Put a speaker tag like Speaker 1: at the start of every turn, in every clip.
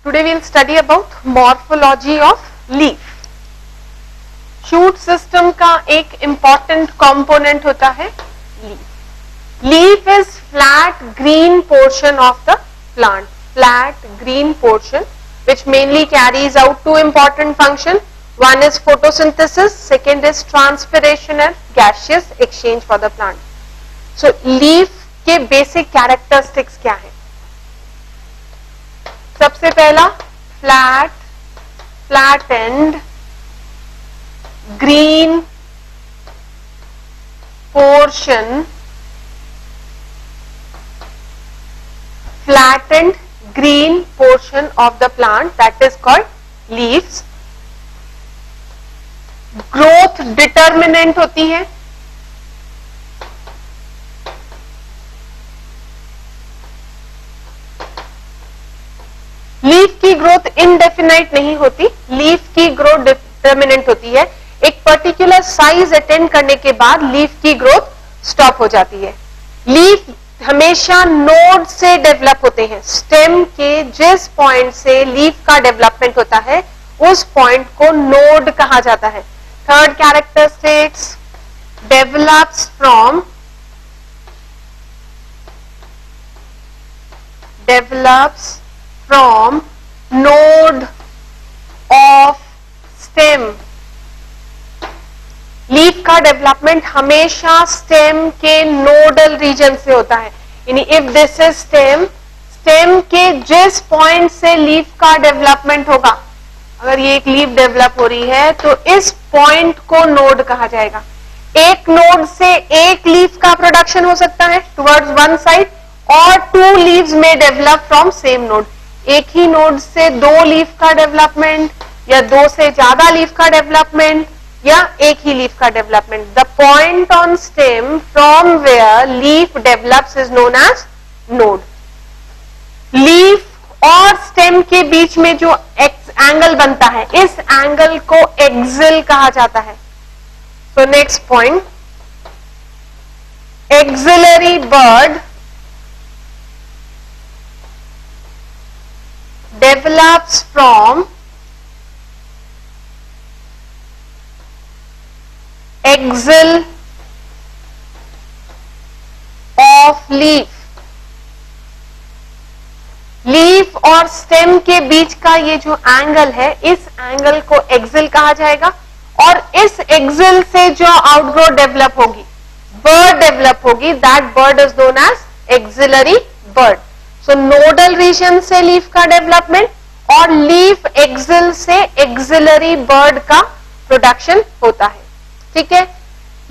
Speaker 1: Today we will study about morphology of leaf. Shoot system का एक important component होता है leaf. Leaf is flat green portion of the plant. Flat green portion which mainly carries out two important functions. One is photosynthesis, second is transpiration and gaseous exchange for the plant. So leaf के basic characteristics क्या है? सबसे पहला flattened green portion, flattened green portion of the plant, that is called leaves. Growth determinant होती है, leaf की growth indefinite नहीं होती, लीफ की ग्रोथ डिटर्मिनेंट होती है. एक पर्टिकुलर साइज अटेंड करने के बाद लीफ की ग्रोथ स्टॉप हो जाती है. लीफ हमेशा नोड से डेवलप होते हैं. स्टेम के जिस पॉइंट से लीफ का डेवलपमेंट होता है उस पॉइंट को नोड कहा जाता है. Third characteristics, develops from node of stem. Leaf का डेवलपमेंट हमेशा स्टेम के नोडल रीजन से होता है. यानी if this is stem, stem के जिस पॉइंट से लीफ का डेवलपमेंट होगा, अगर ये एक लीफ डेवलप हो रही है तो इस पॉइंट को नोड कहा जाएगा. एक नोड से एक लीफ का प्रोडक्शन हो सकता है टुवर्ड्स वन साइड, और टू लीव्स में डेवलप फ्रॉम सेम नोड. एक ही नोड से दो लीफ का डेवलपमेंट, या दो से ज्यादा लीफ का डेवलपमेंट, या एक ही लीफ का development. The point on stem from where leaf develops is known as node. Leaf और स्टेम के बीच में जो एंगल बनता है, इस एंगल को एक्सिल कहा जाता है. So next point, axillary bud develops from axil of leaf. Leaf और स्टेम के बीच का ये जो एंगल है, इस एंगल को एक्सिल कहा जाएगा. और इस एक्सिल से जो आउटग्रोथ डेवलप होगी, बर्ड डेवलप होगी, that bud is known as axillary bud. So nodal region से लीफ का डेवलपमेंट और लीफ एक्सिल से एक्सिलरी बर्ड का प्रोडक्शन होता है. ठीक है.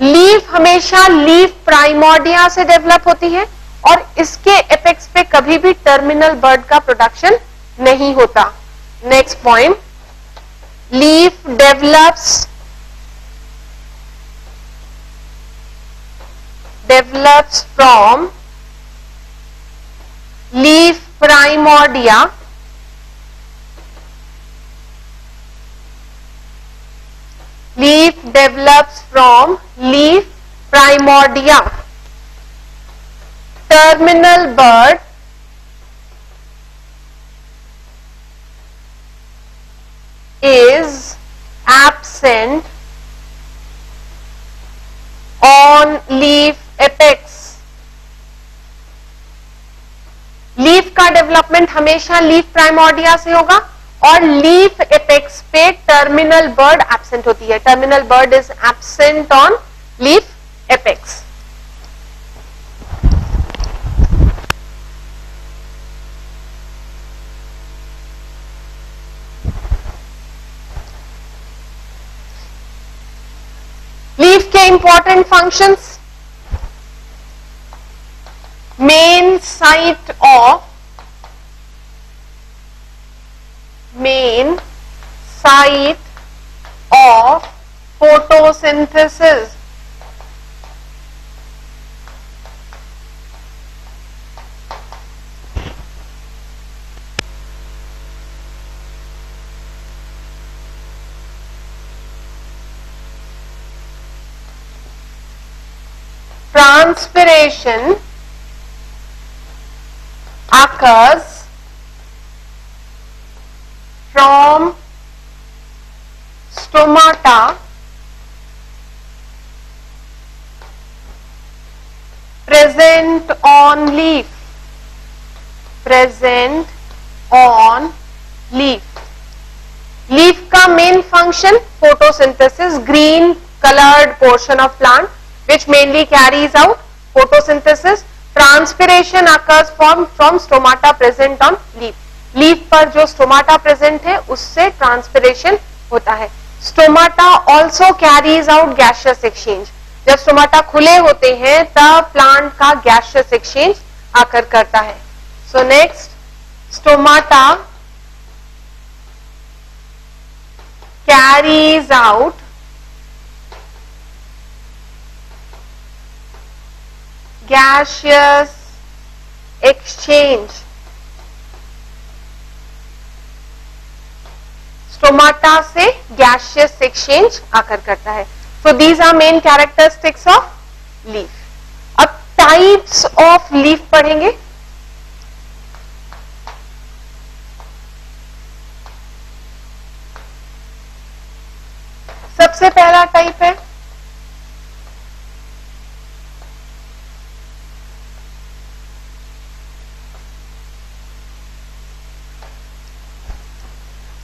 Speaker 1: लीफ हमेशा लीफ प्राइमोर्डिया से डेवलप होती है और इसके एपेक्स पे कभी भी टर्मिनल बर्ड का प्रोडक्शन नहीं होता. Next point, leaf develops from leaf primordia, leaf develops from leaf primordia. Terminal bud is absent on leaf apex. Leaf का डेवलपमेंट हमेशा लीफ प्राइमोर्डिया से होगा और लीफ एपेक्स पे टर्मिनल बर्ड एब्सेंट होती है. Terminal bud is absent on leaf apex. Leaf के important functions, main site of photosynthesis. Transpiration occurs stomata present on leaf, present on leaf. Leaf का main function photosynthesis, green colored portion of plant which mainly carries out photosynthesis. Transpiration occurs from stomata present on leaf. Leaf पर जो stomata present है उससे transpiration होता है. Stomata also carries out gaseous exchange. जब stomata खुले होते हैं तब प्लांट का गैसियस एक्सचेंज आकर करता है. So next, stomata carries out gaseous exchange. Stomata से gaseous exchange आकर करता है. So these are main characteristics of leaf. अब types of leaf पढ़ेंगे. सबसे पहला टाइप है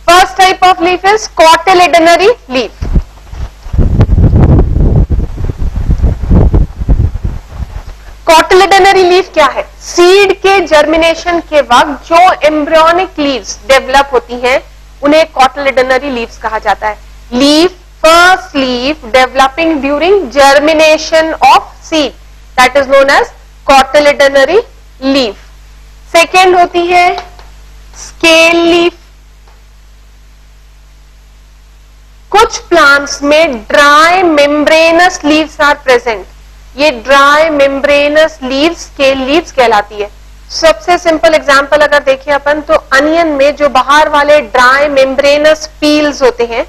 Speaker 1: first type of leaf is cotyledonary leaf. Cotyledonary leaf क्या है? सीड के जर्मिनेशन के वक्त जो एम्ब्रियोनिक लीव्स डेवलप होती हैं उन्हें कॉटिलिडनरी लीव्स कहा जाता है. Leaf, first leaf developing during germination of seed, that is known as cotyledonary leaf. Second होती है स्केल लीफ. कुछ प्लांट्स में dry membranous leaves are present. ये ड्राई मेम्ब्रेनस लीव्स के लीव्स कहलाती है. सबसे सिंपल एग्जांपल अगर देखें अपन तो अनियन में जो बाहर वाले ड्राई मेम्ब्रेनस पील्स होते हैं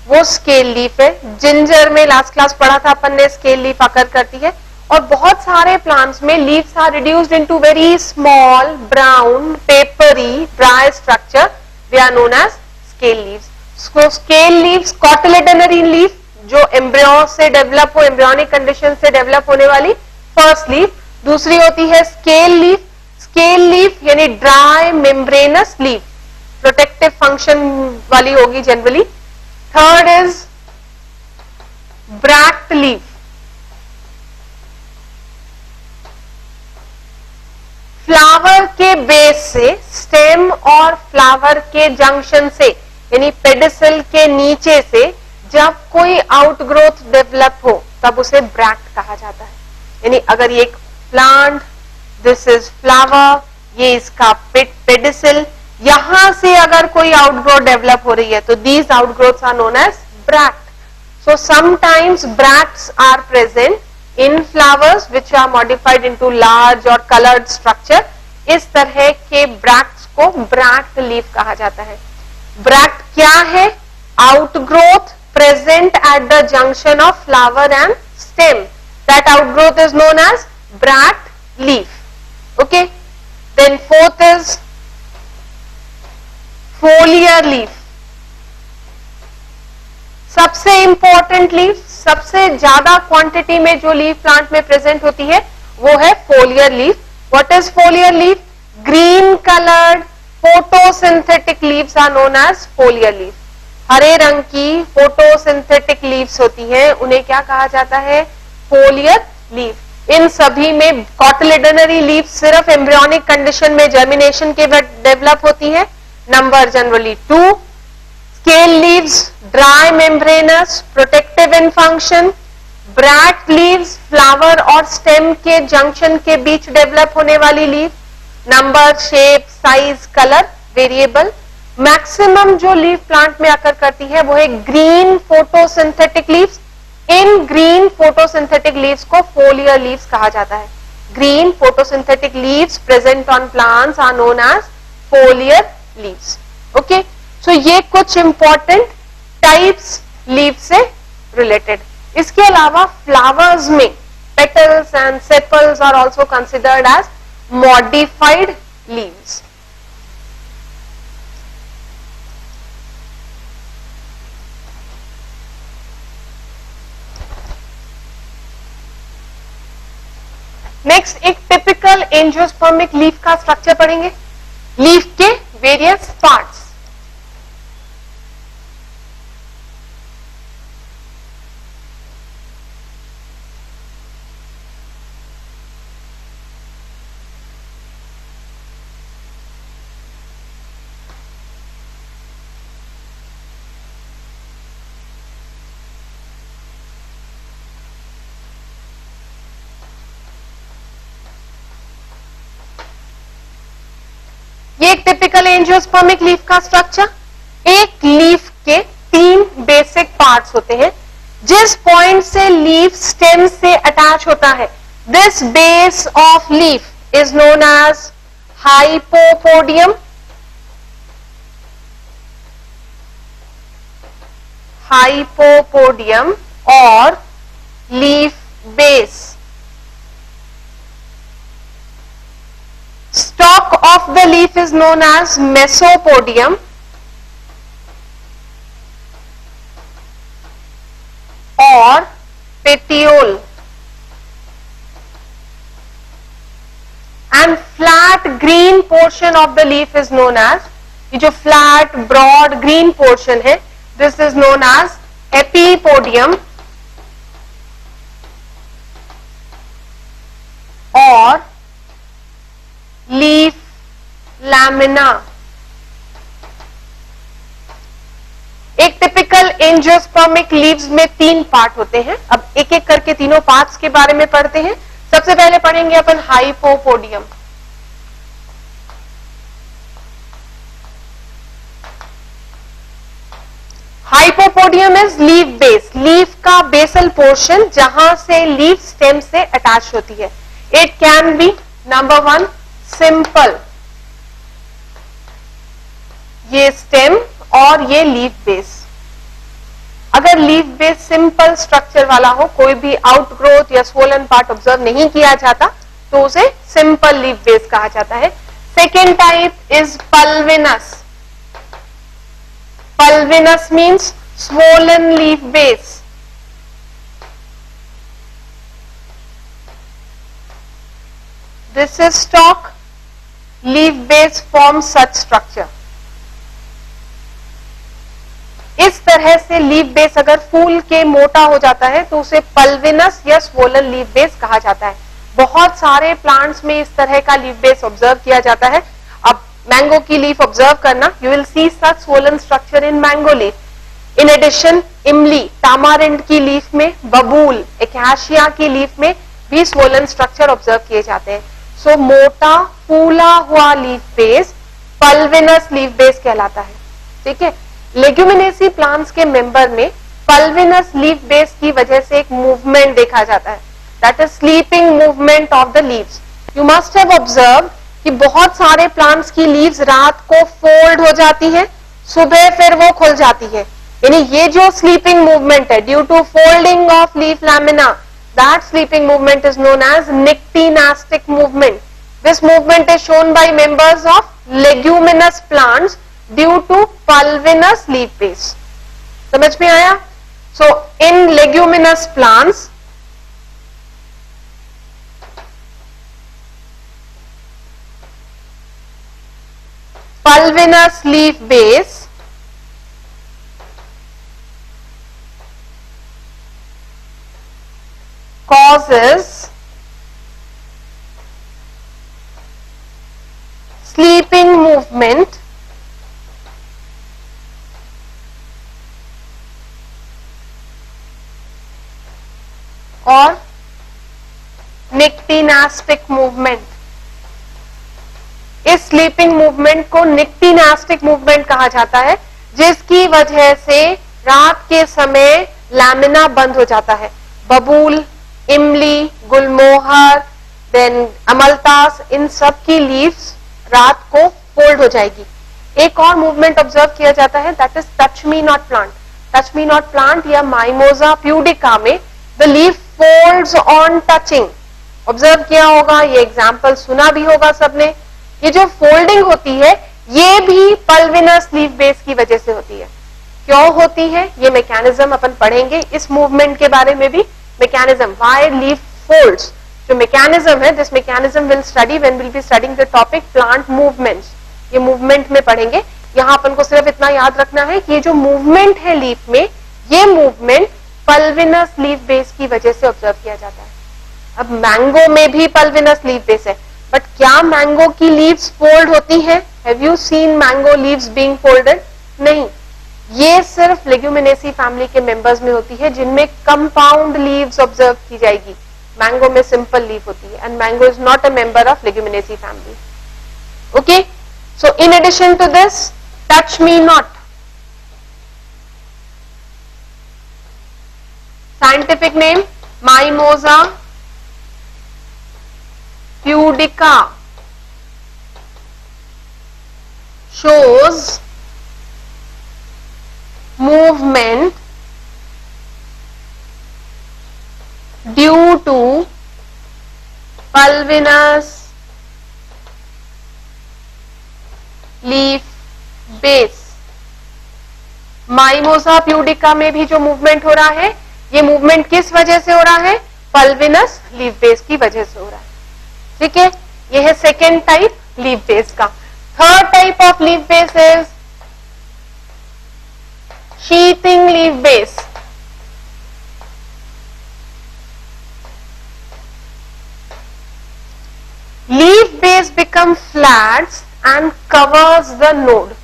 Speaker 1: वो स्केल लीफ है. जिंजर में लास्ट क्लास पढ़ा था अपन ने, स्केल लीफ आकर करती है. और बहुत सारे प्लांट्स में leaves are reduced into very small brown papery dry structure, they are known as scale leaves. Scale leaves, cotyledonary leaf जो एम्ब्रियो से डेवलप हो, एम्ब्रियोनिक कंडीशन से डेवलप होने वाली फर्स्ट लीफ. दूसरी होती है स्केल लीफ. स्केल लीफ यानी dry membranous leaf, protective function वाली होगी generally. Third is bract leaf. Flower के बेस से, स्टेम और फ्लावर के जंक्शन से यानी पेडिसल के नीचे से जब कोई आउटग्रोथ डेवलप हो तब उसे ब्रैक्ट कहा जाता है. यानी अगर ये एक प्लांट, दिस इज फ्लावर, ये इसका पेडिसल, यहां से अगर कोई आउटग्रोथ डेवलप हो रही है तो these outgrowths are known as bract. So sometimes bracts are present in flowers which are modified into large और कलर्ड स्ट्रक्चर. इस तरह के ब्रैक्ट्स को ब्रैक्ट लीफ कहा जाता है. ब्रैक्ट क्या है? Outgrowth present at the junction of flower and stem. That outgrowth is known as bracts leaf. Okay. Then fourth is foliar leaf. सबसे इंपॉर्टेंट लीफ, सबसे ज्यादा क्वांटिटी में जो लीफ प्लांट में प्रेजेंट होती है वो है foliar leaf. What is foliar leaf? Green coloured photosynthetic leaves are known as foliar leaf. हरे रंग की फोटोसिंथेटिक लीव्स होती हैं, उन्हें क्या कहा जाता है? Foliar leaf. इन सभी में कॉटिलिडनरी लीफ सिर्फ एम्ब्रियोनिक कंडीशन में जर्मिनेशन के बाद डेवलप होती है. Number generally 2. Scale leaves dry membranes, protective in function. Bract leaves flower और स्टेम के जंक्शन के बीच डेवलप होने वाली leaf. Number, shape, size, colour variable. Maximum जो लीफ प्लांट में आकर करती है वो है ग्रीन फोटोसिंथेटिक लीव्स. इन ग्रीन फोटोसिंथेटिक लीव्स को फोलियर लीव्स कहा जाता है. Green photosynthetic leaves present on plants are known as foliar leaves. Okay, so ये कुछ इंपॉर्टेंट टाइप्स लीव से रिलेटेड. इसके अलावा फ्लावर्स में petals and sepals are also considered as modified leaves. Next एक टिपिकल एंजियोस्पर्मिक लीफ का structure पढ़ेंगे, leaf के वेरियस पार्ट्स। ये एक टिपिकल एंजियोस्पर्मिक लीफ का स्ट्रक्चर। एक लीफ के 3 बेसिक पार्ट्स होते हैं, जिस पॉइंट से लीफ स्टेम से अटैच होता है, this base of leaf is known as hypopodium, hypopodium और leaf base. Stalk of the leaf is known as mesopodium or petiole, and flat green portion of the leaf is known as, ये जो flat broad green portion है, this is known as epipodium और leaf lamina. एक typical angiospermic leaves में 3 part होते हैं। अब एक एक करके तीनों पार्ट्स के बारे में पढ़ते हैं। सबसे पहले पढ़ेंगे अपन हाइपोपोडियम। हाइपोपोडियम इज लीफ बेस, लीफ का बेसल पोर्शन जहां से लीफ स्टेम से अटैच होती है। It can be number 1 simple, ये स्टेम और ये लीफ बेस। अगर लीफ बेस सिंपल स्ट्रक्चर वाला हो, कोई भी आउटग्रोथ या स्वोलन पार्ट ऑब्जर्व नहीं किया जाता, तो उसे सिंपल लीफ बेस कहा जाता है। Second type is pulvinus. Pulvinus means swollen leaf base. This is stalk, leaf base forms such structure. इस तरह से लीफ बेस अगर फूल के मोटा हो जाता है तो उसे पल्विनस या स्वोलन लीफ बेस कहा जाता है। बहुत सारे प्लांट्स में इस तरह का लीफ बेस ऑब्जर्व किया जाता है। अब मैंगो की लीफ ऑब्जर्व करना, you will see such swollen structure in mango leaf. In addition इमली, टामारिंड की लीफ में, बबूल, एकाशिया की लीफ में भी स्वोलन स्ट्रक्चर ऑब्जर्व किए जाते हैं। सो मोटा फूला हुआ leaf base pulvinus leaf base कहलाता है। ठीक है, लेग्यूमिनेसी प्लांट्स के मेंबर में पल्विनस लीफ बेस की वजह से एक मूवमेंट देखा जाता है, that is sleeping movement of the leaves. You must have observe कि बहुत सारे प्लांट्स की लीव्स रात को फोल्ड हो जाती है, सुबह फिर वो खुल जाती है। यानी ये जो स्लीपिंग मूवमेंट है due to folding of leaf lamina, that sleeping movement is known as nyctinastic movement. This movement is shown by members of leguminous plants due to pulvinous leaf base. समझ में आया? So in leguminous plants, pulvinous leaf base causes sleeping movement और निक्टिनास्टिक movement. इस sleeping movement को निक्टिनास्टिक movement कहा जाता है, जिसकी वजह से रात के समय लैमिना बंद हो जाता है। बबूल, इमली, गुलमोहर, देन अमलतास, इन सब की लीव्स रात को फोल्ड हो जाएगी। एक और मूवमेंट ऑब्जर्व किया जाता है, that is touch me not plant. Touch me not plant या माइमोजा प्यूडिका में the leaf folds on touching. Observe किया होगा, ये एग्जाम्पल सुना भी होगा सबने। ये जो फोल्डिंग होती है ये भी पल्विनस लीफ बेस की वजह से होती है। क्यों होती है ये मैकेनिज्म अपन पढ़ेंगे। इस मूवमेंट के बारे में भी मैकेनिज्म, व्हाई लीफ फोल्ड्स। जो मैकेनिज्म है, this mechanism will study when will be studying the topic plant movements. ये मूवमेंट में पढ़ेंगे। यहां अपन को सिर्फ इतना याद रखना है कि ये जो मूवमेंट है लीफ में, ये मूवमेंट पल्विनस लीफ बेस की वजह से ऑब्जर्व किया जाता है। अब मैंगो में भी पल्विनस लीफ बेस है, बट क्या मैंगो की लीव्स फोल्ड होती हैं? Have you seen mango leaves being folded? नहीं, ये सिर्फ लेग्यूमिनेसी फैमिली के मेंबर्स में होती है, जिनमें कंपाउंड लीव्स ऑब्जर्व की जाएगी। मैंगो में सिंपल लीफ होती है, and mango is not a member of leguminosae family. Okay, so in addition to this, touch me not, scientific name Mimosa pudica, shows movement due to pulvinous leaf base। Mimosa pudica में भी जो movement हो रहा है, ये movement किस वजह से हो रहा है? पल्विनस लीफ बेस की वजह से हो रहा है। ठीक है, ये है सेकेंड टाइप लीफ बेस का। Third type of leaf base is sheathing leaf base. Leaf base become flats and covers the node.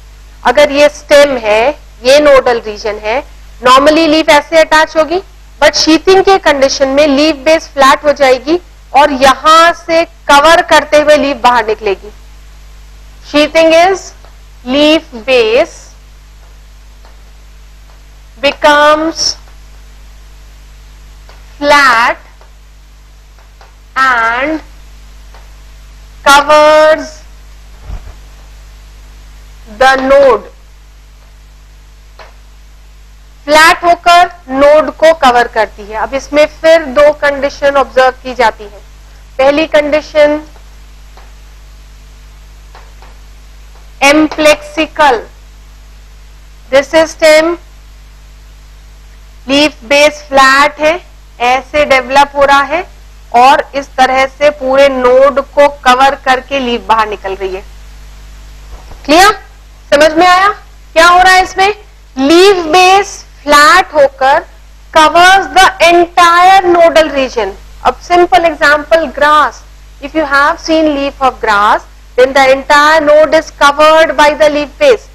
Speaker 1: अगर ये स्टेम है, ये नोडल रीजन है, नॉर्मली लीफ ऐसे अटैच होगी, बट शीथिंग के कंडीशन में लीफ बेस फ्लैट हो जाएगी और यहां से कवर करते हुए लीफ बाहर निकलेगी। Sheathing is leaf base becomes flat and covers the node. Flat होकर नोड को कवर करती है। अब इसमें फिर दो कंडीशन ऑब्जर्व की जाती है। पहली condition amplexicaul, this is stem, leaf base flat है, ऐसे डेवलप हो रहा है और इस तरह से पूरे नोड को कवर करके लीफ बाहर निकल रही है। क्लियर? समझ में आया क्या हो रहा है इसमें? लीफ बेस फ्लैट होकर covers the entire nodal region. अब simple example, grass, if you have seen leaf of grass, then the entire node is covered by the leaf base.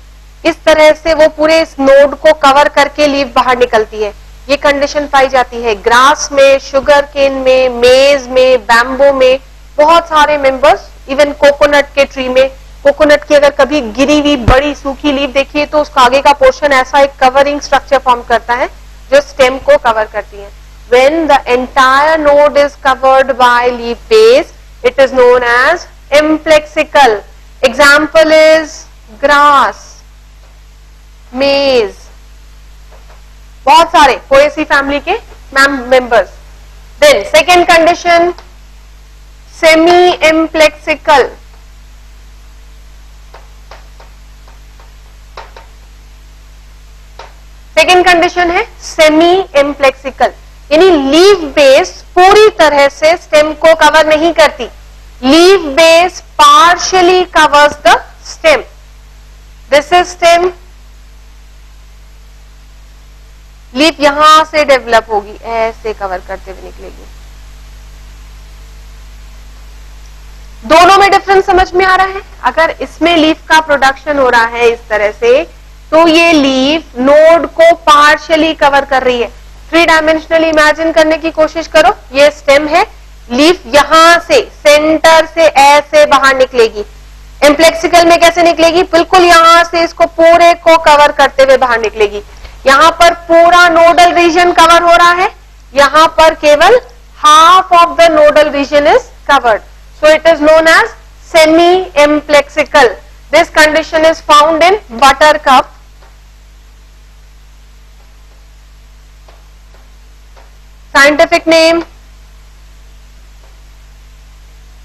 Speaker 1: इस तरह से वो पूरे इस नोड को कवर करके लीफ बाहर निकलती है। ये कंडीशन पाई जाती है ग्रास में, शुगर केन में, मेज में, बैम्बो में, बहुत सारे मेंबर्स, इवन कोकोनट के ट्री में। कोकोनट की अगर कभी गिरी हुई बड़ी सूखी लीफ देखिए तो उसका आगे का पोर्शन ऐसा एक कवरिंग स्ट्रक्चर फॉर्म करता है जो स्टेम को कवर करती है। When the entire node is covered by leaf base, it is known as implexical. Example is grass, maize, बहुत सारे पोएसी फैमिली के members. Then second condition, semi-implexical. Second condition है सेमी एम्प्लेक्सिकल, यानी लीफ बेस पूरी तरह से स्टेम को cover नहीं करती। Leaf base partially covers the stem. This is stem, leaf यहां से डेवलप होगी, ऐसे कवर करते हुए निकलेगी। दोनों में डिफरेंस समझ में आ रहा है? अगर इसमें लीफ का प्रोडक्शन हो रहा है इस तरह से, तो ये लीफ नोड को पार्शियली कवर कर रही है। थ्री डायमेंशनली इमेजिन करने की कोशिश करो, ये स्टेम है, लीफ यहां से सेंटर से ऐसे बाहर निकलेगी। एम्प्लेक्सिकल में कैसे निकलेगी? बिल्कुल यहां से इसको पूरे को कवर करते हुए बाहर निकलेगी। यहां पर पूरा नोडल रीजन कवर हो रहा है, यहां पर केवल half of the nodal region is covered, so it is known as semi amplexicaul. This condition is found in buttercup. Scientific name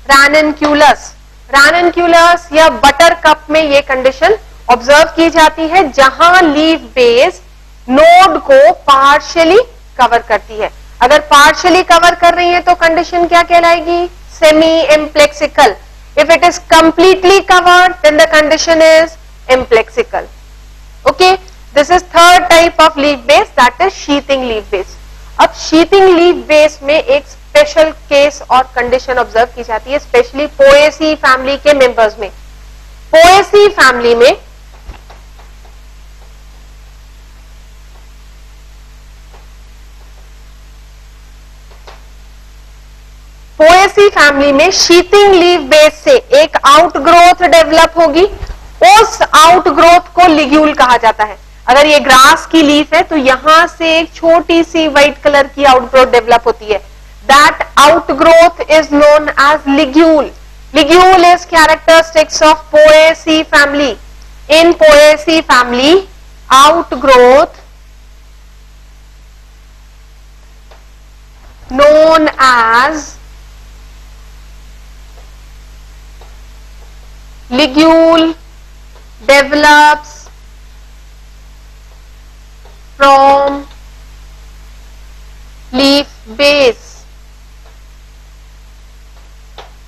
Speaker 1: ranunculus. Ranunculus या बटरकप में ये कंडीशन ऑब्जर्व की जाती है, जहां लीफ बेस नोड को पार्शियली कवर करती है। अगर पार्शियली कवर कर रही है तो कंडीशन क्या कहलाएगी? Semi amplexicaul. If it is completely covered then the condition is amplexicaul. Okay, this is third type of leaf base, that is sheathing leaf base. अब शीथिंग लीफ बेस में एक special case और condition observe की जाती है, specially Poaceae family के members में. Poaceae family में पोएसी फैमिली में शीथिंग लीफ बेस से एक आउटग्रोथ डेवलप होगी. उस आउटग्रोथ को लिग्यूल कहा जाता है. अगर ये ग्रास की लीफ है तो यहां से एक छोटी सी व्हाइट कलर की आउटग्रोथ डेवलप होती है. That outgrowth is known as ligule. Ligule is characteristics of poaceae family. In poaceae family outgrowth known as ligule develops from leaf base.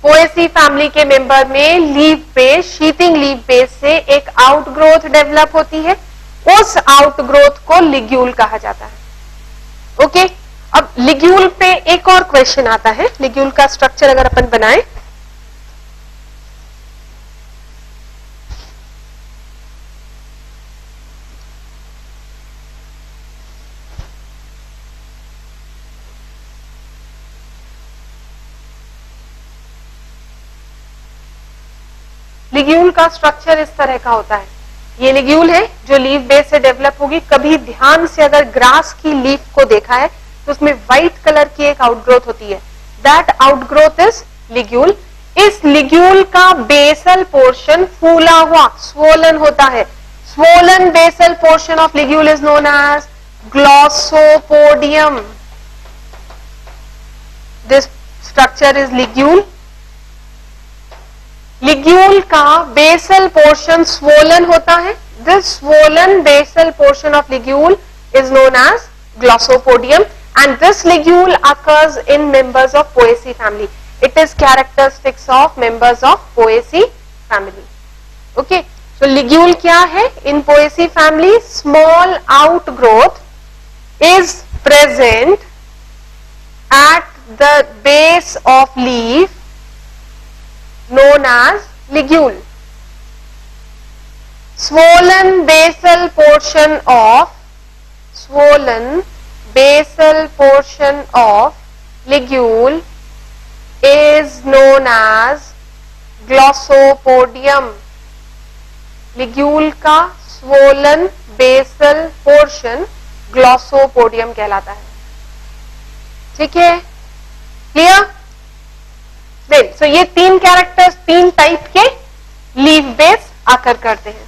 Speaker 1: Poaceae family के मेंबर में leaf base, sheathing leaf base से एक outgrowth develop होती है. उस outgrowth को ligule कहा जाता है. ओके, अब लिग्यूल पे एक और क्वेश्चन आता है. लिग्यूल का स्ट्रक्चर अगर अपन बनाएं, लिग्यूल का स्ट्रक्चर इस तरह का होता है. ये लिग्यूल है जो लीफ बेस से डेवलप होगी. कभी ध्यान से अगर ग्रास की लीफ को देखा है तो उसमें व्हाइट कलर की एक आउटग्रोथ होती है. That outgrowth is ligule. इस लिग्यूल का बेसल पोर्शन फूला हुआ, स्वोलन होता है. Swollen basal portion of ligule is known as glossopodium. This structure is ligule. Ligule का बेसल पोर्शन स्वोलन होता है. This swollen basal portion of ligule is known as glossopodium, and this ligule occurs in members of Poaceae family. It is characteristics of members of Poaceae family. Okay, so ligule क्या है? In Poaceae family, small outgrowth is present at the base of leaf known as ligule. Swollen basal portion of ligule is known as glossopodium. ligule का swollen basal portion glossopodium कहलाता है. ठीक है, clear? सो ये तीन characters, तीन type के leaf base आकर करते हैं.